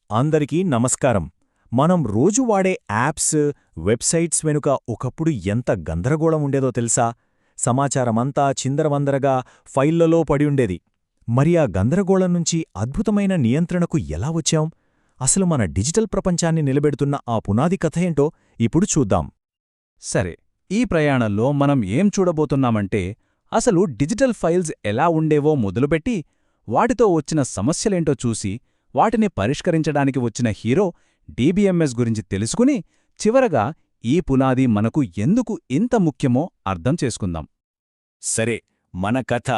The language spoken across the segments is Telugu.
అందరికీ నమస్కారం. మనం రోజు వాడే యాప్స్, వెబ్సైట్స్ వెనుక ఒకప్పుడు ఎంత గందరగోళం ఉండేదో తెలుసా? సమాచారమంతా చిందరవందరగా ఫైళ్లలో పడి ఉండేది. మరి ఆ గందరగోళం నుంచి అద్భుతమైన నియంత్రణకు ఎలా వచ్చాం? అసలు మన డిజిటల్ ప్రపంచాన్ని నిలబెడుతున్న ఆ పునాది కథ ఏంటో ఇప్పుడు చూద్దాం. సరే, ఈ ప్రయాణంలో మనం ఏం చూడబోతున్నామంటే, అసలు డిజిటల్ ఫైల్స్ ఎలా ఉండేవో మొదలుపెట్టి, వాటితో వచ్చిన సమస్యలేంటో చూసి, వాటిని పరిష్కరించడానికి వచ్చిన హీరో డీబీఎంఎస్ గురించి తెలుసుకుని, చివరగా ఈ పునాది మనకు ఎందుకు ఇంత ముఖ్యమో అర్థం చేసుకుందాం. సరే, మన కథ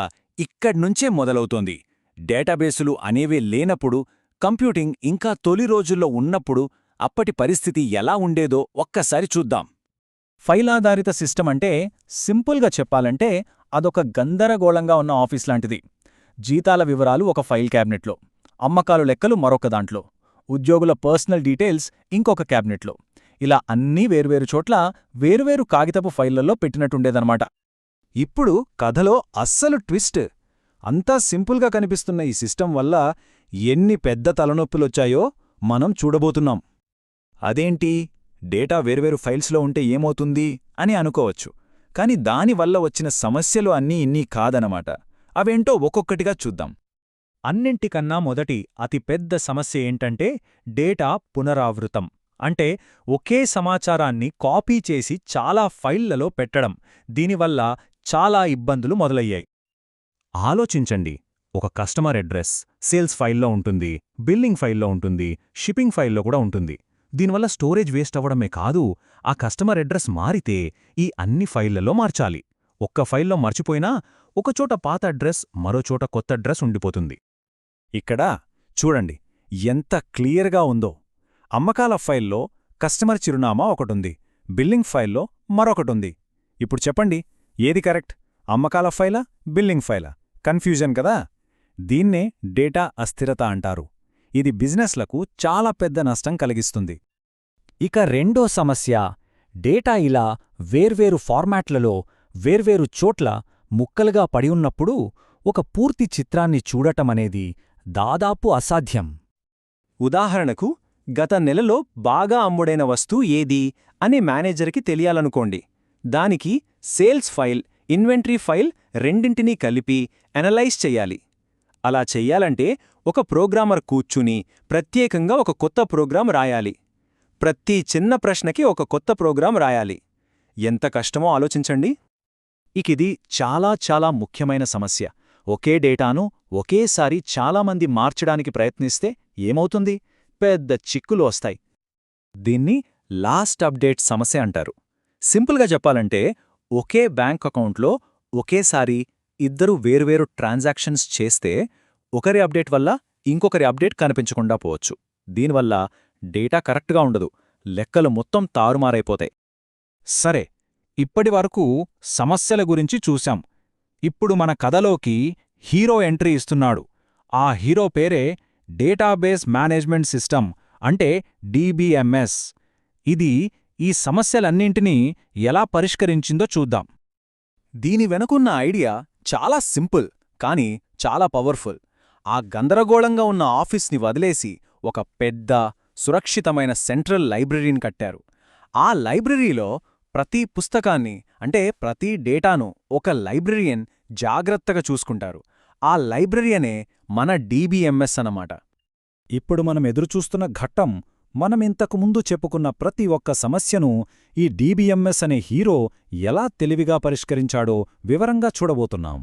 ఇక్కడ్నుంచే మొదలవుతోంది. డేటాబేసులు అనేవే లేనప్పుడు, కంప్యూటింగ్ ఇంకా తొలి రోజుల్లో ఉన్నప్పుడు అప్పటి పరిస్థితి ఎలా ఉండేదో ఒక్కసారి చూద్దాం. ఫైల్ ఆధారిత సిస్టమ్ అంటే, సింపుల్గా చెప్పాలంటే, అదొక గందరగోళంగా ఉన్న ఆఫీస్ లాంటిది. జీతాల వివరాలు ఒక ఫైల్ క్యాబినెట్లో, అమ్మకాలు లెక్కలు మరొక దాంట్లో, ఉద్యోగుల పర్సనల్ డీటెయిల్స్ ఇంకొక క్యాబినెట్లో, ఇలా అన్నీ వేర్వేరు చోట్ల వేర్వేరు కాగితపు ఫైళ్లలో పెట్టినట్టుండేదన్నమాట. ఇప్పుడు కథలో అస్సలు ట్విస్ట్. అంతా సింపుల్గా కనిపిస్తున్న ఈ సిస్టమ్ వల్ల ఎన్ని పెద్ద తలనొప్పులొచ్చాయో మనం చూడబోతున్నాం. అదేంటి, డేటా వేర్వేరు ఫైల్స్లో ఉంటే ఏమవుతుంది అని అనుకోవచ్చు. కాని దానివల్ల వచ్చిన సమస్యలు అన్నీ ఇన్నీ కాదనమాట. అవేంటో ఒక్కొక్కటిగా చూద్దాం. అన్నింటికన్నా మొదటి అతిపెద్ద సమస్య ఏంటంటే డేటా పునరావృతం. అంటే ఒకే సమాచారాన్ని కాపీ చేసి చాలా ఫైళ్లలో పెట్టడం. దీనివల్ల చాలా ఇబ్బందులు మొదలయ్యాయి. ఆలోచించండి, ఒక కస్టమర్ అడ్రస్ సేల్స్ ఫైల్లో ఉంటుంది, బిల్లింగ్ ఫైల్లో ఉంటుంది, షిప్పింగ్ ఫైల్లో కూడా ఉంటుంది. దీనివల్ల స్టోరేజ్ వేస్ట్ అవ్వడమే కాదు, ఆ కస్టమర్ అడ్రస్ మారితే ఈ అన్ని ఫైళ్లలో మార్చాలి. ఒక్క ఫైల్లో మర్చిపోయినా ఒకచోట పాత అడ్రస్, మరోచోట కొత్త అడ్రస్ ఉండిపోతుంది. ఇక్కడ చూడండి ఎంత క్లియర్గా ఉందో. అమ్మకాల ఫైల్లో కస్టమర్ చిరునామా ఒకటుంది, బిల్లింగ్ ఫైల్లో మరొకటుంది. ఇప్పుడు చెప్పండి, ఏది కరెక్ట్? అమ్మకాల ఫైలా, బిల్లింగ్ ఫైలా? కన్ఫ్యూజన్ కదా. దీన్నే డేటా అస్థిరత అంటారు. ఇది బిజినెస్లకు చాలా పెద్ద నష్టం కలిగిస్తుంది. ఇక రెండో సమస్య, డేటా ఇలా వేర్వేరు ఫార్మాట్లలో వేర్వేరు చోట్ల ముక్కలుగా పడి ఉన్నప్పుడు ఒక పూర్తి చిత్రాన్ని చూడటమనేది దాదాపు అసాధ్యం. ఉదాహరణకు, గత నెలలో బాగా అమ్ముడైన వస్తువు ఏది అనే మేనేజర్కి తెలియాలనుకోండి. దానికి సేల్స్ ఫైల్, ఇన్వెంటరీ ఫైల్ రెండింటినీ కలిపి అనలైజ్ చెయ్యాలి. అలా చెయ్యాలంటే ఒక ప్రోగ్రామర్ కూర్చుని ప్రత్యేకంగా ఒక కొత్త ప్రోగ్రాం రాయాలి. ప్రతి చిన్న ప్రశ్నకి ఒక కొత్త ప్రోగ్రాం రాయాలి. ఎంత కష్టమో ఆలోచించండి. ఇకిది చాలా చాలా ముఖ్యమైన సమస్య. ఒకే డేటాను ఒకేసారి చాలామంది మార్చడానికి ప్రయత్నిస్తే ఏమవుతుంది? పెద్ద చిక్కులు వస్తాయి. దీన్ని లాస్ట్ అప్డేట్ సమస్య అంటారు. సింపుల్గా చెప్పాలంటే, ఒకే బ్యాంక్ అకౌంట్లో ఒకేసారి ఇద్దరు వేర్వేరు ట్రాన్సాక్షన్స్ చేస్తే ఒకరి అప్డేట్ వల్ల ఇంకొకరి అప్డేట్ కనిపించకుండా పోవచ్చు. దీనివల్ల డేటా కరెక్ట్గా ఉండదు, లెక్కలు మొత్తం తారుమారైపోతాయి. సరే, ఇప్పటివరకు సమస్యల గురించి చూశాం. ఇప్పుడు మన కథలోకి హీరో ఎంట్రీ ఇస్తున్నాడు. ఆ హీరో పేరే డేటాబేస్ మేనేజ్మెంట్ సిస్టమ్, అంటే డీబీఎంఎస్. ఇది ఈ సమస్యలన్నింటినీ ఎలా పరిష్కరించిందో చూద్దాం. దీని వెనుకున్న ఐడియా చాలా సింపుల్, కానీ చాలా పవర్ఫుల్. ఆ గందరగోళంగా ఉన్న ఆఫీస్ని వదిలేసి ఒక పెద్ద, సురక్షితమైన సెంట్రల్ లైబ్రరీని కట్టారు. ఆ లైబ్రరీలో ప్రతి పుస్తకాన్ని, అంటే ప్రతి డేటాను ఒక లైబ్రరియన్ జాగ్రత్తగా చూసుకుంటారు. ఆ లైబ్రరియనే మన డీబీఎంఎస్ అన్నమాట. ఇప్పుడు మనం ఎదురుచూస్తున్న ఘట్టం, మనమింతకుముందు చెప్పుకున్న ప్రతి ఒక్క సమస్యను ఈ డీబీఎంఎస్ అనే హీరో ఎలా తెలివిగా పరిష్కరించాడో వివరంగా చూడబోతున్నాం.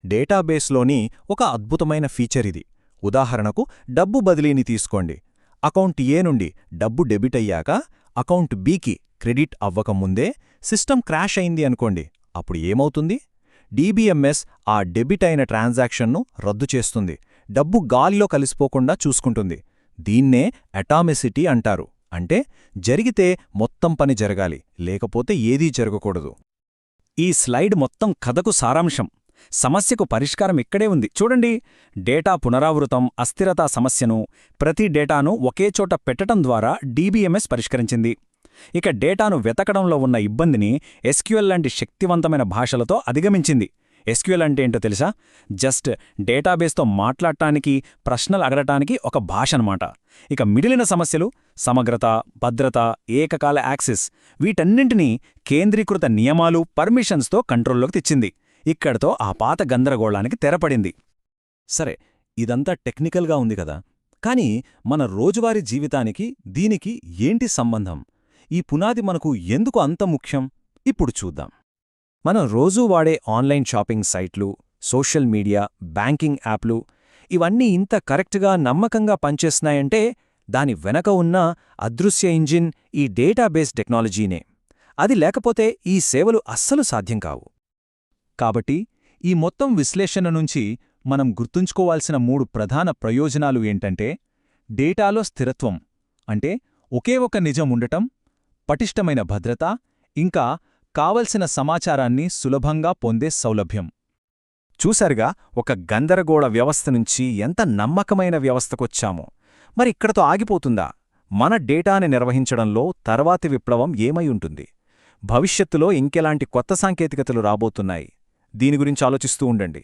డేటాబేస్లోని ఒక అద్భుతమైన ఫీచర్ ఇది. ఉదాహరణకు, డబ్బు బదిలీని తీసుకోండి. అకౌంట్ ఏ నుండి డబ్బు డెబిట్ అయ్యాక అకౌంట్ బికి క్రెడిట్ అవ్వకముందే సిస్టమ్ క్రాష్ అయింది అనుకోండి. అప్పుడు ఏమవుతుంది? డీబీఎంఎస్ ఆ డెబిట్ అయిన ట్రాన్సాక్షన్ను రద్దు చేస్తుంది, డబ్బు గాలిలో కలిసిపోకుండా చూసుకుంటుంది. దీన్నే అటామిసిటీ అంటారు. అంటే జరిగితే మొత్తం పని జరగాలి, లేకపోతే ఏదీ జరగకూడదు. ఈ స్లైడ్ మొత్తం కథకు సారాంశం. సమస్యకు పరిష్కారం ఇక్కడే ఉంది, చూడండి. డేటా పునరావృతం, అస్థిరతా సమస్యను, ప్రతి డేటాను ఒకేచోట పెట్టడం ద్వారా డీబీఎంఎస్ పరిష్కరించింది. ఇక డేటాను వెతకడంలో ఉన్న ఇబ్బందిని ఎస్క్యూఎల్ లాంటి శక్తివంతమైన భాషలతో అధిగమించింది. ఎస్క్యూఎల్ అంటే ఏంటో తెలుసా? జస్ట్ డేటాబేస్తో మాట్లాడటానికి, ప్రశ్నలు అడగటానికి ఒక భాష అన్నమాట. ఇక మిగిలిన సమస్యలు సమగ్రత, భద్రత, ఏకకాల యాక్సెస్ వీటన్నింటినీ కేంద్రీకృత నియమాలు, పర్మిషన్స్తో కంట్రోల్లోకి తెచ్చింది. ఇక్కడతో ఆ పాత గందరగోళానికి తెరపడింది. సరే, ఇదంతా టెక్నికల్గా ఉంది కదా, కానీ మన రోజువారీ జీవితానికి దీనికి ఏంటి సంబంధం? ఈ పునాది మనకు ఎందుకు అంత ముఖ్యం? ఇప్పుడు చూద్దాం. మనం రోజూ వాడే ఆన్లైన్ షాపింగ్ సైట్లు, సోషల్ మీడియా, బ్యాంకింగ్ యాప్లు ఇవన్నీ ఇంత కరెక్ట్గా, నమ్మకంగా పనిచేస్తున్నాయంటే దాని వెనక ఉన్న అదృశ్య ఇంజిన్ ఈ డేటాబేస్ టెక్నాలజీనే. అది లేకపోతే ఈ సేవలు అస్సలు సాధ్యం కావు. కాబట్టి ఈ మొత్తం విశ్లేషణ నుంచి మనం గుర్తుంచుకోవాల్సిన 3 ప్రధాన ప్రయోజనాలు ఏంటంటే: డేటాలో స్థిరత్వం, అంటే ఒకే ఒక నిజం ఉండటం, పటిష్టమైన భద్రత, ఇంకా కావలసిన సమాచారాన్ని సులభంగా పొందే సౌలభ్యం. చూశారుగా, ఒక గందరగోళ వ్యవస్థ నుంచి ఎంత నమ్మకమైన వ్యవస్థకొచ్చామో. మరి ఇక్కడతో ఆగిపోతుందా? మన డేటాని నిర్వహించడంలో తర్వాతి విప్లవం ఏమై ఉంటుంది? భవిష్యత్తులో ఇంకెలాంటి కొత్త సాంకేతికతలు రాబోతున్నాయి? దీని గురించి ఆలోచిస్తూ ఉండండి.